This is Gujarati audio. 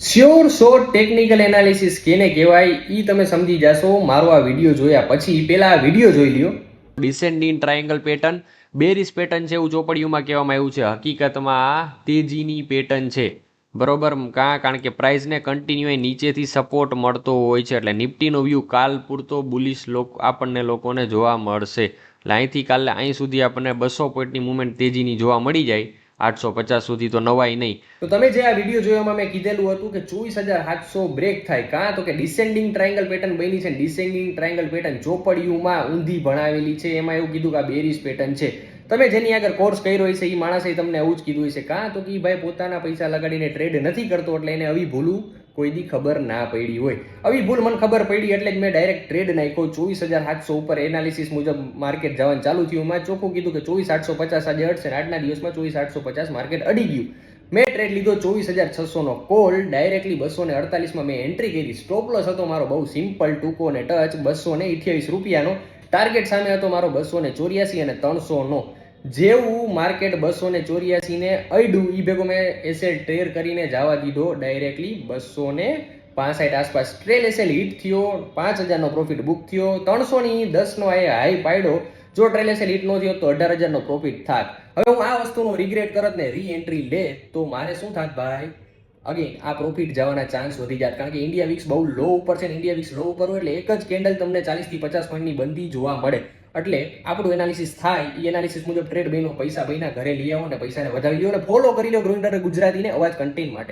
શ્યોર શોર્ટ ટેકનિકલ એનાલિસિસ કેને કહેવાય ઈ તમે સમજી જશો મારો આ વિડીયો જોયા પછી. પહેલા આ વિડીયો જોઈ લ્યો. ડિસેન્ડિંગ ટ્રાયેંગલ પેટર્ન બેરિસ પેટર્ન છે એવું ચોપડીઓમાં કહેવામાં આવ્યું છે. હકીકતમાં આ તેજીની પેટર્ન છે, બરોબર. કારણ કે પ્રાઇસને કન્ટિન્યુ નીચેથી સપોર્ટ મળતો હોય છે, એટલે નિફ્ટીનો વ્યૂ કાલ પૂરતો બુલિશ આપણને લોકોને જોવા મળશે. એટલે અહીંથી કાલે અહીં સુધી આપણને 200 પોઈન્ટની મુવમેન્ટ તેજીની જોવા મળી જાય, 850 સુધી તો નવાય નહીં. તો તમે જે આ વિડીયો જોયામાં મેં કીધેલું હતું કે 24,700 બ્રેક થાય કાં તો કે ડિસેન્ડિંગ ટ્રાયેંગલ પેટર્ન બની છે. ડિસેન્ડિંગ ટ્રાયેંગલ પેટર્ન ચોપડીઓમાં ઊંધી ભણાવેલી છે, એમાં એવું કીધું કે આ બેરિશ પેટર્ન છે. તમે જેની આગળ કોર્સ કર્યો હશે એ માણસે તમને આવું જ કીધું હશે. કાં તો કે ભાઈ પોતાના પૈસા લગાડીને ટ્રેડ નથી કરતો એટલે એને આવી ભૂલું કોઈ દી ખબર ના પડી હોય. આવી ભૂલ મને ખબર પડી એટલે જ મેં ડાયરેક્ટ ટ્રેડ નાખ્યો. 24,700 ઉપર એનાલિસિસ મુજબ માર્કેટ જવાનું ચાલુ થયું. મેં ચોખ્ખું કીધું કે 24,850 આજે અડશે ને આજના દિવસમાં 24,850 માર્કેટ અડી ગયું. મેં ટ્રેડ લીધો 24,600 નો કોલ. ડાયરેક્ટલી 248 મેં એન્ટ્રી કરી. સ્ટોપ લોસ હતો મારો બહુ સિમ્પલ, ટૂંકો ને ટચ, 228 રૂપિયાનો. ટાર્ગેટ સામે હતો મારો 284 અને 300 નો. જેવું માર્કેટ 284 ને અડ્યું ઈ ભેગો મેં એસએલ ટ્રેડ કરીને જવા દીધો ડાયરેક્ટલી 265 આસપાસ. ટ્રેલ એસએલ હિટ થયો, 5,000 નો પ્રોફિટ બુક થયો. 300 ની 10 નો હાઈ પાડ્યો. જો ટ્રેલ એસએલ હિટ નો થયો તો 18,000 નો પ્રોફિટ થાત. હવે હું આ વસ્તુનો રિગ્રેટ કરત ને રી એન્ટ્રી લે તો મારે શું થાત ભાઈ? અગેન આ પ્રોફિટ જવાના ચાન્સ વધી જાય. કારણ કે ઇન્ડિયા વિક્સ બહુ લો ઉપર છે ને ઇન્ડિયા વિક્સ લો ઉપર હોય એટલે એક જ કેન્ડલ તમને 40 થી 50 પોઈન્ટની બંધી જોવા મળે. એટલે આપણું એનાલિસિસ થાય એ એનાલિસિસ મુજબ ટ્રેડ બન્યો, પૈસા બન્યા, ઘરે લઈ આવો ને પૈસાને વધાવી લ્યો અને ફોલો કરી લો ગ્રોઇન્ડર ગુજરાતીને અવાજ કન્ટેન્ટ માટે.